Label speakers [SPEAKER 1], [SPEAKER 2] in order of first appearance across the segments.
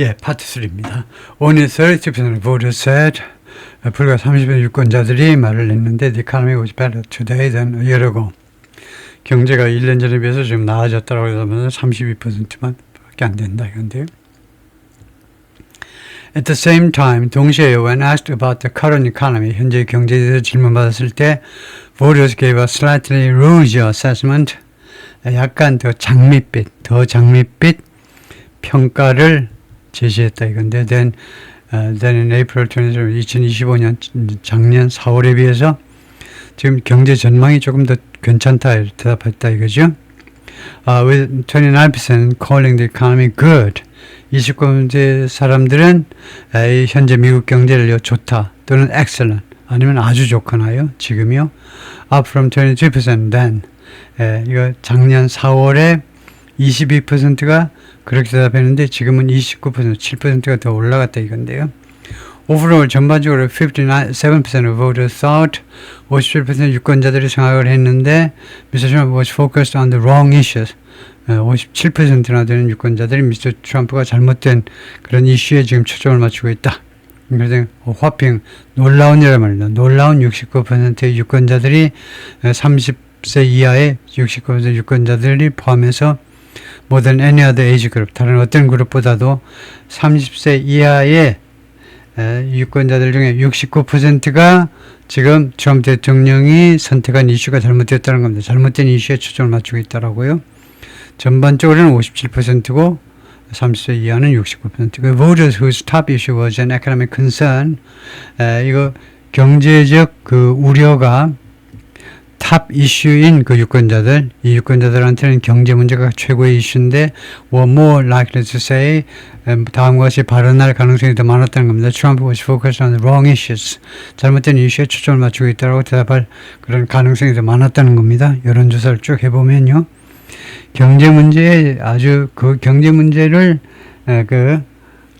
[SPEAKER 1] 예, 파트 3입니다. Only 32% of voters said 불과 30% 유권자들이 말을 했는데 The economy was better today than a year ago. 경제가 1년 전에 비해서 좀 나아졌다고 하면 32%만 밖에 안 된다 이건데요. At the same time, 동시에 when asked about the current economy, 현재 경제에 대해서 질문받았을 때 voters gave a slightly rosier assessment, 약간 더 장밋빛 평가를 제시했다 이건데 then in April 2025년 작년 4월에 비해서 지금 경제 전망이 조금 더 괜찮다 대답했다 이거죠. With 29% calling the economy good. 29% 사람들은 현재 미국 경제를 좋다 또는 excellent 아니면 아주 좋거나요. 지금요. Up from 22% then. 이거 작년 4월에 22%가 그렇게 대답했는데 지금은 29%, 7%가 더 올라갔다 이건데요. Overall 전반적으로 57% of voters thought 57% 유권자들이 생각을 했는데 Mr. Trump was focused on the wrong issues. 57%나 되는 유권자들이 미스터 트럼프가 잘못된 그런 이슈에 지금 초점을 맞추고 있다. 그래서 화평 놀라운 이란 말입니다. 놀라운 69%의 유권자들이 30세 이하의 69% 유권자들이 포함해서 more than any other age group, 다른 어떤 그룹보다도 30세 이하의 유권자들 중에 69%가 지금 트럼프 대통령이 선택한 이슈가 잘못됐다는 겁니다. 잘못된 이슈에 초점을 맞추고 있다라고요. 전반적으로는 57%고 30세 이하는 69%고 voters whose top issue was an economic concern, 이거 경제적 그 우려가 탑 이슈인 그 유권자들, 이 유권자들한테는 경제 문제가 최고의 이슈인데 were more likely to say, 다음과 같이 발언할 가능성이 더 많았다는 겁니다. Trump was focused on the wrong issues. 잘못된 이슈에 초점을 맞추고 있다고 대답할 그런 가능성이 더 많았다는 겁니다. 여론조사를 쭉 해보면요. 경제 문제에 아주 그 경제 문제를 그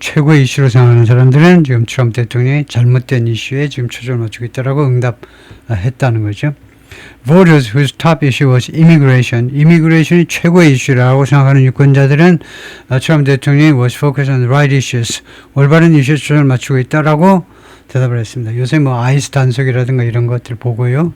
[SPEAKER 1] 최고의 이슈로 생각하는 사람들은 지금 트럼프 대통령이 잘못된 이슈에 지금 초점을 맞추고 있다라고 응답했다는 거죠. Voters whose top issue was immigration. immigration이 최고의 이슈라고 생각하는 유권자들은 트럼프 대통령이 was focused on the right issues. 올바른 이슈에 초점을 맞추고 있다라고 대답을 했습니다. 요새 뭐 아이스 단속이라든가 이런 것들 보고요.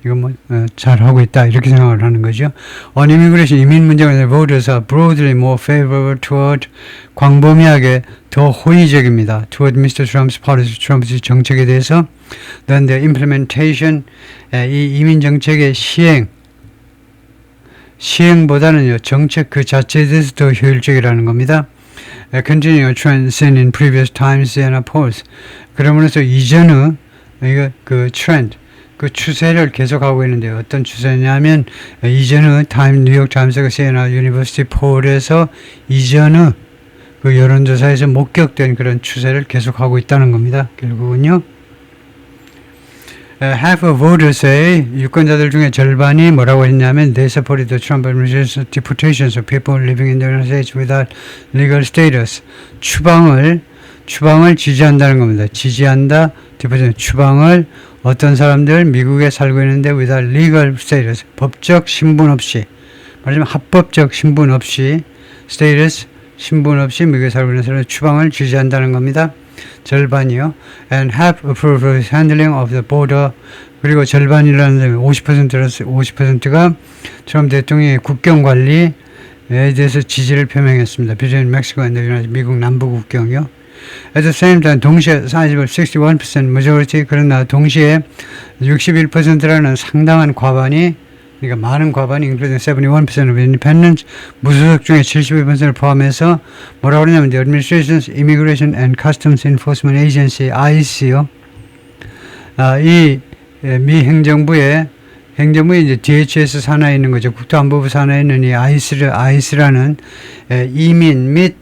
[SPEAKER 1] 이거 뭐 잘하고 있다 이렇게 생각을 하는 거죠. On immigration, 이민 문제가 voters are broadly more favorable toward, 광범위하게 더 호의적입니다. toward Mr. Trump's policy, 트럼프 정책에 대해서 than the implementation, 이 이민 정책의 시행보다는요 정책 그 자체에 대해서 더 효율적이라는 겁니다. Continuing a trend seen in previous times and polls. 그러면서 이전의 이거 그 트렌드 그 추세를 계속하고 있는데 어떤 추세냐면 이전의 뉴욕 타임스가 시에나 유니버시티 폴에서 이전의 그 여론조사에서 목격된 그런 추세를 계속하고 있다는 겁니다. 결국은요. Half of voters say, 유권자들 중에 절반이 뭐라고 했냐면 they supported the Trump administration's deportations of people living in the United States without legal status. 추방을 지지한다는 겁니다. 지지한다, deportation, 추방을 어떤 사람들 미국에 살고 있는데 without legal status, 법적 신분 없이, 말하자면 합법적 신분 없이, status, 신분 없이 미국에 살고 있는 사람을 추방을 지지한다는 겁니다. 절반이요. And half approve of his handling of the border. 그리고 절반이라는 50%가 트럼프 대통령의 국경 관리에 대해서 지지를 표명했습니다. between Mexico and the United, 미국 남부 국경이요. At the same time, 동시에 61% majority, 그러나 동시에 61%라는 상당한 과반이, 그러니까 많은 과반이 including 71% of independents, 무소속 중에 71%를 포함해서 뭐라고 그러냐면 the Administration's Immigration and Customs Enforcement Agency, ICE요. 이 미 행정부에 이제 DHS 산하에 있는 거죠. 국토안보부 산하에 있는 이 ICE라는 이민 및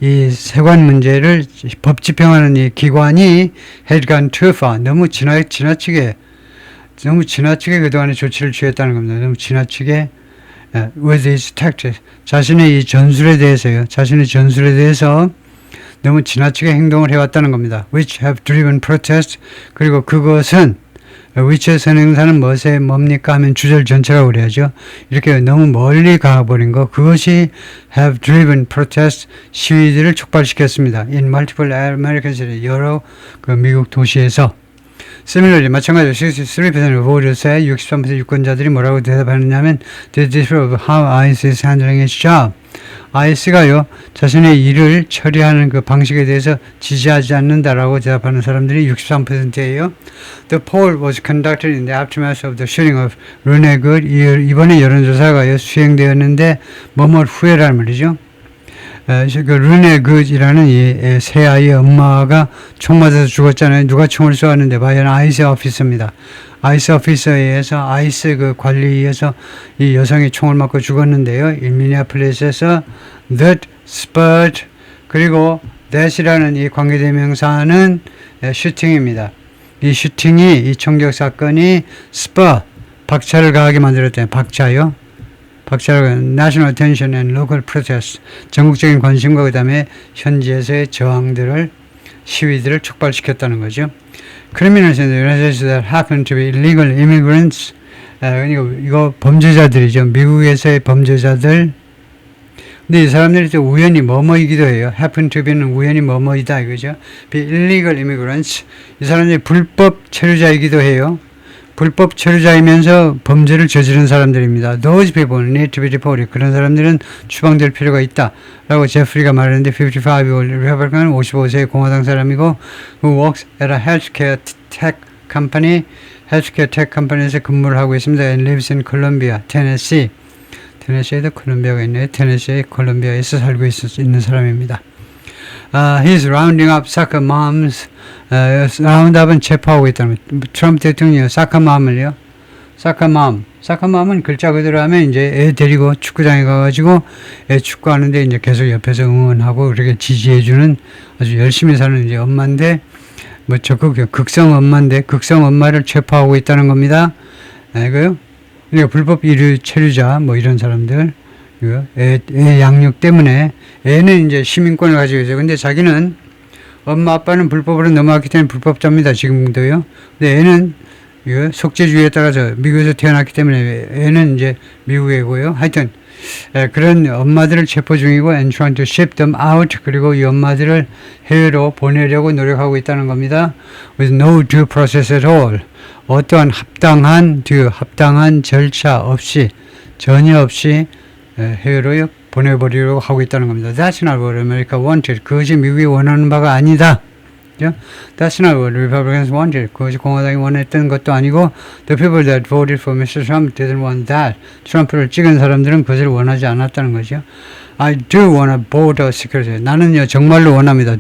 [SPEAKER 1] 이 세관 문제를 법 집행하는 이 기관이 had gone too far. 너무 지나치게 그동안에 조치를 취했다는 겁니다. 너무 지나치게 with his tactics. 자신의 이 전술에 대해서 너무 지나치게 행동을 해왔다는 겁니다. which have driven protest. 그리고 그것은 which의 선행사는 무엇에 뭡니까 하면 주절 전체라고 그래야죠. 이렇게 너무 멀리 가버린 거, 그것이 have driven protest, 시위들을 촉발시켰습니다. In multiple American cities, 여러 그 미국 도시에서. Similarly, 마찬가지로 63% of voters의 63% 유권자들이 뭐라고 대답하느냐면 the disapproval of how ICE is handling its job. ICE가요, 자신의 일을 처리하는 그 방식에 대해서 지지하지 않는다라고 대답하는 사람들이 63%예요. The poll was conducted in the aftermath of the shooting of Rene Good. 이번에 여론조사가 수행되었는데 뭐뭐 후에라는 말이죠. 그 르네 굿이라는 이 세 아이의 엄마가 총 맞아서 죽었잖아요. 누가 총을 쏘았는데 과연 아이스 오피서입니다. 아이스 오피서에 의해서 아이스 그 관리에서 이 여성이 총을 맞고 죽었는데요. 미니애폴리스에서 that spurred, 그리고 that이라는 이 관계대명사는 슈팅입니다. 이 슈팅이, 이 총격 사건이 spur, 박차를 가하게 만들었대요. 박차요. 박차라고 national attention and local protest, 전국적인 관심과 그 다음에 현지에서의 저항들을, 시위들을 촉발시켰다는 거죠. Criminals in the United States that happen to be illegal immigrants, 이거 범죄자들이죠. 미국에서의 범죄자들. 근데 이 사람들이 또 우연히 뭐뭐이기도 해요. happen to be는 우연히 뭐뭐이다 이거죠. be illegal immigrants, 이 사람들이 불법 체류자이기도 해요. 불법 체류자이면서 범죄를 저지른 사람들입니다. Those people need to be deported. 그런 사람들은 추방될 필요가 있다 라고 제프리가 말했는데 55, 리퍼블리칸은 55세의 공화당 사람이고 who works at a healthcare tech company, healthcare tech company에서 근무를 하고 있습니다. and lives in Columbia, Tennessee. 테네시에도 콜롬비아가 있네요. 테네시의 콜롬비아에서 살고 있는 사람입니다. He's rounding up soccer moms. 라운드업은 체포하고 있다는 거예요. 트럼프 대통령이 사카맘을요. 사카맘은 글자 그대로 하면 이제 애 데리고 축구장에 가가지고 애 축구하는데 이제 계속 옆에서 응원하고 그렇게 지지해주는 아주 열심히 사는 이제 엄마인데, 뭐 적극 극성 엄마인데 극성 엄마를 체포하고 있다는 겁니다. 이거요. 그러니까 불법 일류 체류자 뭐 이런 사람들. 애 양육 때문에, 애는 이제 시민권을 가지고 있어요. 근데 자기는 엄마 아빠는 불법으로 넘어왔기 때문에 불법자입니다. 지금도요. 근데 애는 속죄주의에 따라서 미국에서 태어났기 때문에 애는 이제 미국이고요. 하여튼 그런 엄마들을 체포 중이고 and trying to ship them out, 그리고 이 엄마들을 해외로 보내려고 노력하고 있다는 겁니다. with no due process at all. 어떠한 합당한 절차 없이, 전혀 없이 해외로 보내버리려고 하고 있다는 겁니다. That's not what America wanted. 그것이 미국이 원하는 바가 아니다. That's not what Republicans wanted. 그것이 공화당이 원했던 것도 아니고 the people that voted for Mr. Trump didn't want that. 트럼프를 찍은 사람들은 그것을 원하지 않았다는 거죠. I do want a border security. 나는요 정말로 원합니다.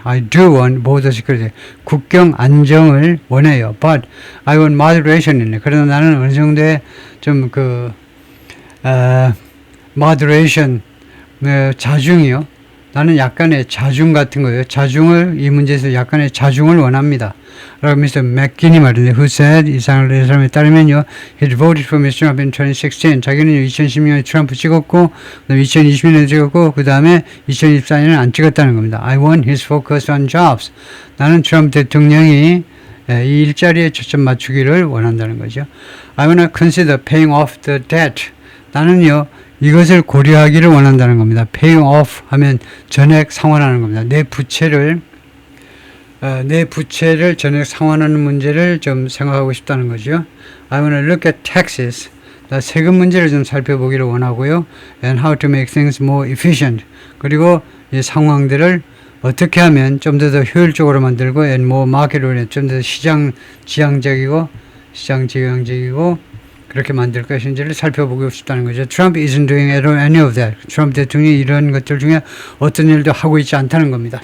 [SPEAKER 1] I do want border security. 국경 안정을 원해요. But I want moderation in it. 그러나 나는 어느 정도의 좀 moderation, 자중이요. 나는 약간의 자중 같은 거예요. 이 문제에서 약간의 자중을 원합니다. 라고 미스터 맥키니 말인데, who said, 이 사람에 따르면요, he voted for Mr. Trump in 2016. 자기는 2016년에 트럼프 찍었고, 2020년에 찍었고, 그 다음에 2024년에 안 찍었다는 겁니다. I want his focus on jobs. 나는 트럼프 대통령이 이 일자리에 초점 맞추기를 원한다는 거죠. I want to consider paying off the debt. 나는요, 이것을 고려하기를 원한다는 겁니다. paying off 하면 전액 상환하는 겁니다. 내 부채를 전액 상환하는 문제를 좀 생각하고 싶다는 거죠. I want to look at taxes. 나 세금 문제를 좀 살펴보기를 원하고요. and how to make things more efficient. 그리고 이 상황들을 어떻게 하면 좀 더 효율적으로 만들고 and more market-oriented, 좀 더 시장 지향적이고 그렇게 만들 것인지를 살펴보고 싶다는 거죠. Trump isn't doing any of that. 트럼프 대통령이 이런 것들 중에 어떤 일도 하고 있지 않다는 겁니다.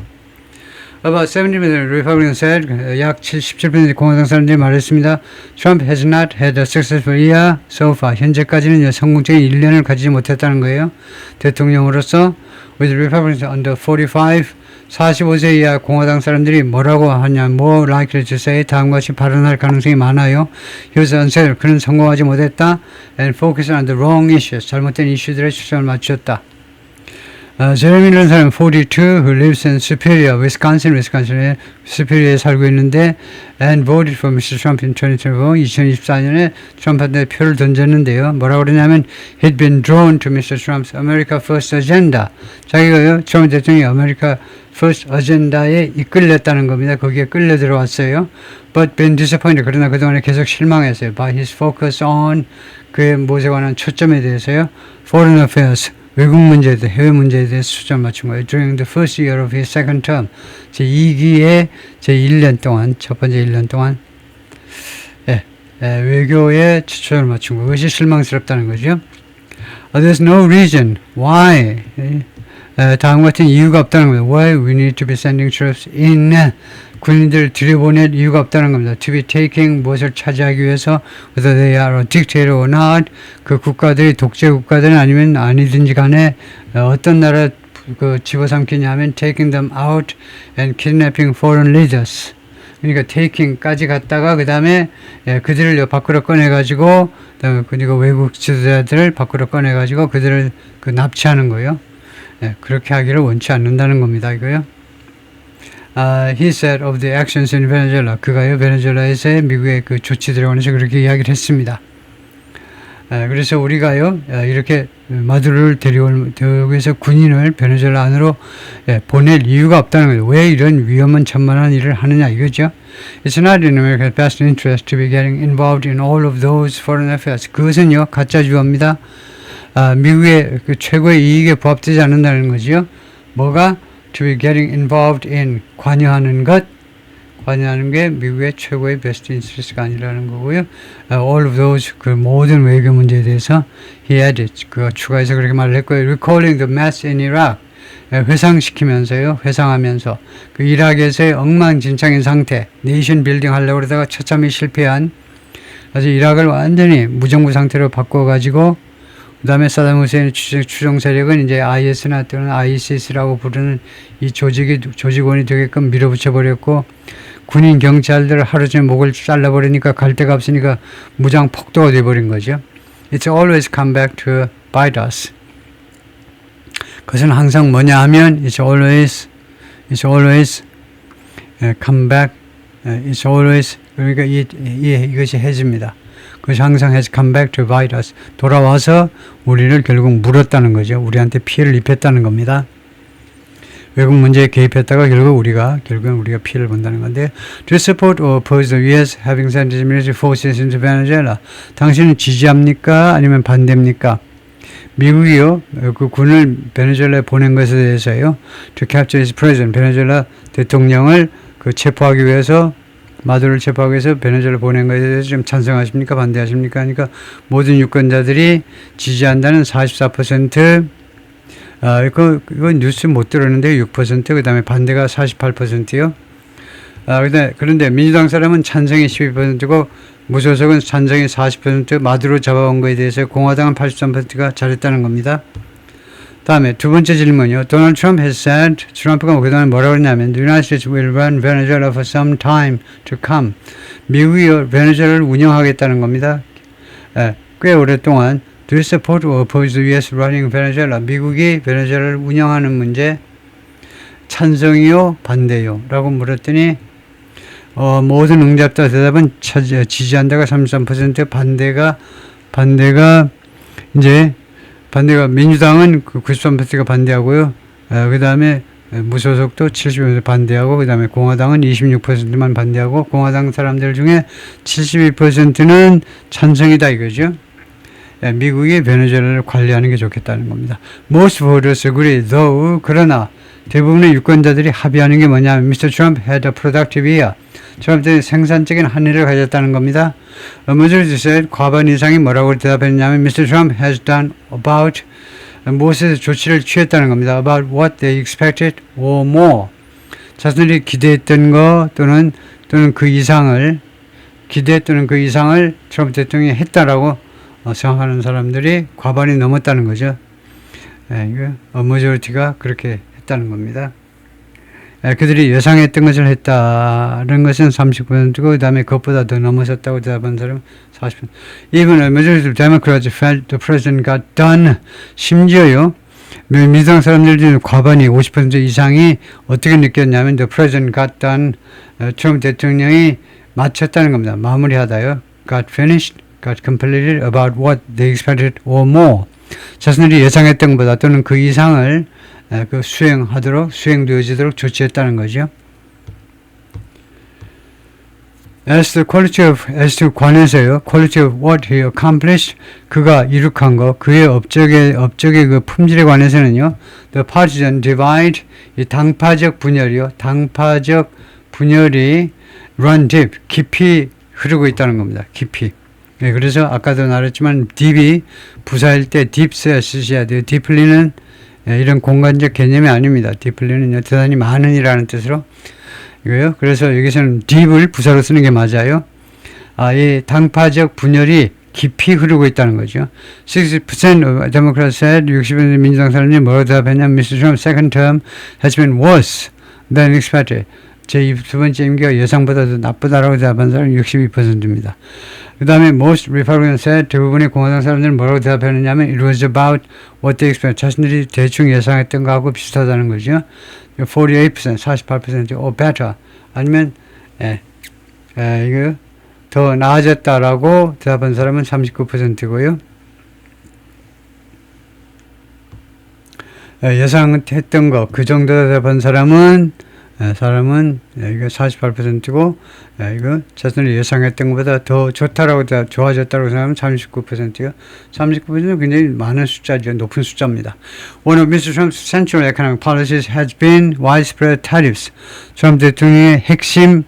[SPEAKER 1] About 70% Republicans said, 약 77% 공화당 사람들이 말했습니다. Trump has not had a successful year so far. 현재까지는 성공적인 1년을 가지지 못했다는 거예요. 대통령으로서 with Republicans under 45세 이하 공화당 사람들이 뭐라고 하냐, more likely to say, 다음과 같이 발언할 가능성이 많아요. He was unsuccessful. 그는 성공하지 못했다. And focus on the wrong issues. 잘못된 이슈들에 초점을 맞췄다. 제레미라는 사람 42 who lives in Superior, wisconsin에 Superior에 살고 있는데 and voted for Mr. Trump in 2024, 2024년에 트럼프한테 표를 던졌는데요. 뭐라고 그러냐면 he'd been drawn to Mr. Trump's America First agenda. 자기가요, 트럼프 대통령이 America First agenda에 이끌렸다는 겁니다. 거기에 끌려 들어왔어요. But been disappointed. 그러나 그동안에 계속 실망했어요. By his focus on 그의 무엇에 관한 초점에 대해서요. Foreign affairs. 외국 문제에 대해, 해외 문제에 대해서 초점을 맞춘 거예요. During the first year of his second term. 제2기의 제1년 동안, 첫 번째 1년 동안, 외교에 초점을 맞춘 거. 그것이 실망스럽다는 거죠. There's no reason why. 다음과 같은 이유가 없다는 겁니다. Why we need to be sending troops in. 군인들을 들여보낼 이유가 없다는 겁니다. To be taking 무엇을 차지하기 위해서 whether they are a dictator or not 그 국가들이 독재 국가들은 아니면 아니든지 간에 어떤 나라 그 집어삼키냐 하면 taking them out and kidnapping foreign leaders 그러니까 taking까지 갔다가 그 다음에 그들을 밖으로 꺼내가지고 그다음에 그리고 외국 지도자들을 밖으로 꺼내가지고 그들을 그 납치하는 거예요. 그렇게 하기를 원치 않는다는 겁니다. 이거요. He said of the actions in Venezuela. 그가요, 베네수엘라에서의 미국의 그 조치들에 관해서 그렇게 이야기를 했습니다. 그래서 우리가요, 이렇게 마두로를 데려오기 위해서 군인을 베네수엘라 안으로 보낼 이유가 없다는 거예요. 왜 이런 위험한 천만한 일을 하느냐 이거죠. It's not in America's best interest to be getting involved in all of those foreign affairs. 그것은요, 가짜 주어입니다. 미국의 그 최고의 이익에 부합되지 않는다는 거죠. 뭐가? To be getting involved in 관여하는 게 미국의 최고의 best interest가 아니라는 거고요. All of those 그 모든 외교 문제에 대해서 he added 그가 추가해서 그렇게 말을 했고요. Recalling the mess in Iraq 회상하면서 그 이라크에서의 엉망진창인 상태, 네이션 빌딩 하려고 그러다가 처참히 실패한 아주 이라크를 완전히 무정부 상태로 바꿔가지고 그 다음에 사담 후세인의 추종 세력은 이제 IS나 또는 ISIS라고 부르는 이 조직원이 되게끔 밀어붙여 버렸고 군인 경찰들을 하루 종일 목을 잘라버리니까 갈 데가 없으니까 무장 폭도가 돼버린 거죠. It's always come back to bite us. 그것은 항상 뭐냐 하면 It's always come back. It's always 그러니까 이것이 해집니다. 그것이 항상 has come back to bite us. 돌아와서 우리를 결국 물었다는 거죠. 우리한테 피해를 입혔다는 겁니다. 외국 문제에 개입했다가 결국은 우리가 피해를 본다는 건데. To support or oppose the U.S. having sent its military forces into Venezuela. 당신은 지지합니까? 아니면 반대입니까? 미국이요, 그 군을 베네수엘라에 보낸 것에 대해서요. To capture its president. 베네수엘라 대통령을 그 체포하기 위해서 마두로를 체포하기 위해서 베네수엘라 보낸 것에 대해서 좀 찬성하십니까? 반대하십니까? 그러니까 모든 유권자들이 지지한다는 44%, 이건 뉴스 못 들었는데 6%, 그 다음에 반대가 48%요. 그런데 민주당 사람은 찬성이 12%고 무소속은 찬성이 40%, 마두로 잡아온 것에 대해서 공화당은 83%가 잘했다는 겁니다. 다음에 두 번째 질문이요. Donald Trump has said, 트럼프가 그동안 뭐라고 했냐면 The United States will run Venezuela for some time to come. 미국이 베네수엘라를 운영하겠다는 겁니다. 꽤 오랫동안 Do you support or oppose the U.S. running Venezuela? 미국이 베네수엘라를 운영하는 문제 찬성이요? 반대요? 라고 물었더니 모든 응답자 대답은 지지한다가 33%, 반대가 민주당은 93%가 반대하고요. 그 다음에 무소속도 70% 반대하고 그 다음에 공화당은 26%만 반대하고 공화당 사람들 중에 72%는 찬성이다 이거죠. 미국이 베네수엘라를 관리하는 게 좋겠다는 겁니다. Most voters agree, though. 그러나 대부분의 유권자들이 합의하는 게 뭐냐면 Mr. Trump had a productive year. 트럼프는 생산적인 한 해를 가졌다는 겁니다. majority said 과반 이상이 뭐라고 대답했냐면 Mr. Trump has done about 무엇에서 조치를 취했다는 겁니다. About what they expected or more. 자신들이 기대했던 거 또는 그 이상을 트럼프 대통령이 했다라고 생각하는 사람들이 과반이 넘었다는 거죠. 이거 majority가 그렇게 했다는 겁니다. 그들이 예상했던 것을 했다는 것은 30%고 그 다음에 그것보다 더 넘어섰다고 대답한 사람은 40%. Even a majority of Democrats felt the president got done. 심지어요. 민주당 사람들 중 과반이 50% 이상이 어떻게 느꼈냐면 the president got done. 트럼프 대통령이 마쳤다는 겁니다. 마무리하다요. got finished, got completed about what they expected or more. 자신들이 예상했던 것보다 또는 그 이상을 그 수행되어지도록 조치했다는 거죠. as to 관해서요. quality of what he accomplished. 그가 이룩한 거, 그의 업적의 그 품질에 관해서는요. the partisan divide. 이 당파적 분열이요. 당파적 분열이 run deep. 깊이 흐르고 있다는 겁니다. 깊이. 네, 그래서 아까도 말했지만 deep이 부사일 때 deep 쓰셔야 돼요. deeply는 이런 공간적 개념이 아닙니다. deeply는요. 대단히 많은이라는 뜻으로 이거요. 그래서 여기서는 deep을 부사로 쓰는 게 맞아요. 이 당파적 분열이 깊이 흐르고 있다는 거죠. 60% of Democrats said 60% 민주당 사람들이 뭐라고 대답했냐면 Mr. Trump's second term has been worse than expected. 제 두 번째 임기가 예상보다 더 나쁘다라고 대답한 사람은 62%입니다. 그 다음에 most Republicans said 대부분의 공화당 사람들은 뭐라고 대답했느냐면 it was about what they expected. 자신들이 대충 예상했던 거하고 비슷하다는 거죠. 48%, 48%, or better. 아니면 이거 더 나아졌다라고 대답한 사람은 39%고요. 예상했던 거, 그 정도 대답한 사람은 이거 48%고, 이거 자신들이 예상했던 것보다 더 좋다라고, 좋아졌다고 생각하면 39%요. 39%는 굉장히 많은 숫자죠. 높은 숫자입니다. One of Mr. Trump's central economic policies has been widespread tariffs. 트럼프 대통령의 핵심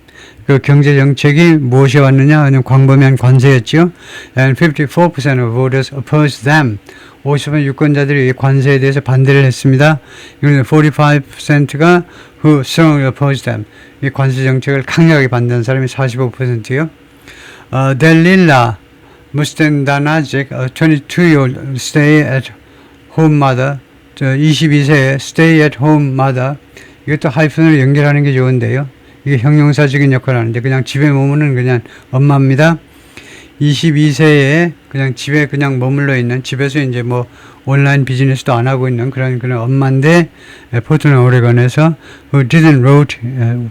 [SPEAKER 1] 그 경제 정책이 무엇이 왔느냐 하는 광범위한 관세였죠. And 54% of voters opposed them. 50% 유권자들이 이 관세에 대해서 반대를 했습니다. 이거는 45%가 who strongly opposed them. 이 관세 정책을 강력하게 반대한 사람이 45%요. 델릴라 무스텐다나직 22-year-old stay at home mother. 22세의 stay at home mother. 이것도 하이픈으로 연결하는 게 좋은데요. 이게 형용사적인 역할을 하는데 그냥 집에 머무는 그냥 엄마입니다. 22세에 그냥 집에 그냥 머물러 있는 집에서 이제 뭐 온라인 비즈니스도 안 하고 있는 그런 엄마인데 포트랜드 오레건에서 who didn't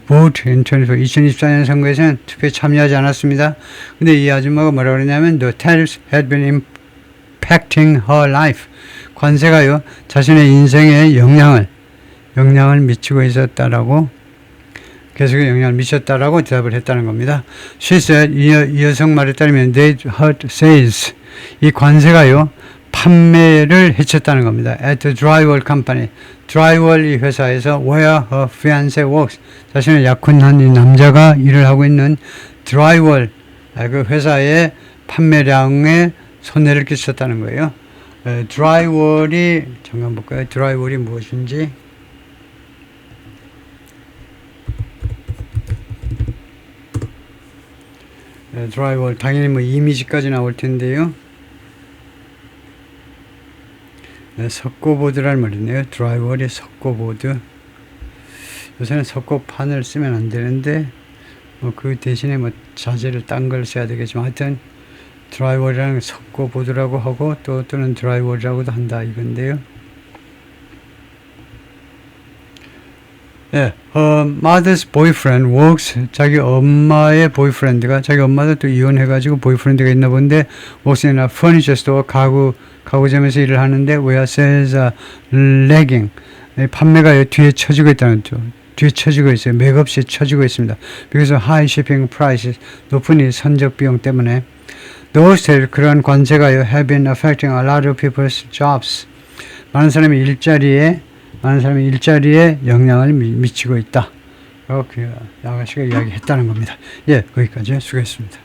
[SPEAKER 1] vote in 2024년 선거에서는 투표에 참여하지 않았습니다. 근데 이 아줌마가 뭐라고 그러냐면 the tariffs had been impacting her life. 관세가요 자신의 인생에 영향을 미치고 있었다라고 계속 영향을 미쳤다라고 대답을 했다는 겁니다. She said, 이 여성 말에 따르면 they hurt sales. 이 관세가요 판매를 해쳤다는 겁니다. At the drywall company. drywall 이 회사에서 where her fiancé works. 자신의 약혼한 이 남자가 일을 하고 있는 drywall 그 회사의 판매량에 손해를 끼쳤다는 거예요. drywall이 잠깐 볼까요? drywall이 무엇인지. 드라이월 당연히 뭐 이미지까지 나올 텐데요. 석고보드란 말이네요. 드라이월이 석고보드. 요새는 석고판을 쓰면 안 되는데 뭐 그 대신에 뭐 자재를 딴 걸 써야 되겠지만 하여튼 드라이월이라는 석고보드라고 하고 또는 드라이월이라고도 한다 이건데요. 예, mother's boyfriend works. 자기 엄마의 보이프렌드가 자기 엄마도 또 이혼해가지고 보이프렌드가 있나 본데 works in a furniture store 가구점에서 일을 하는데 where sells legging. 판매가 뒤에 쳐지고 있다는 거죠. 뒤에 쳐지고 있어요. 맥없이 쳐지고 있습니다. because of high shipping prices. 높은 이 선적 비용 때문에 those 그런 관세가요 have been affecting a lot of people's jobs. 많은 사람이 일자리에 영향을 미치고 있다. 이렇게 야가씨가 이야기했다는 겁니다. 예, 거기까지 수고했습니다.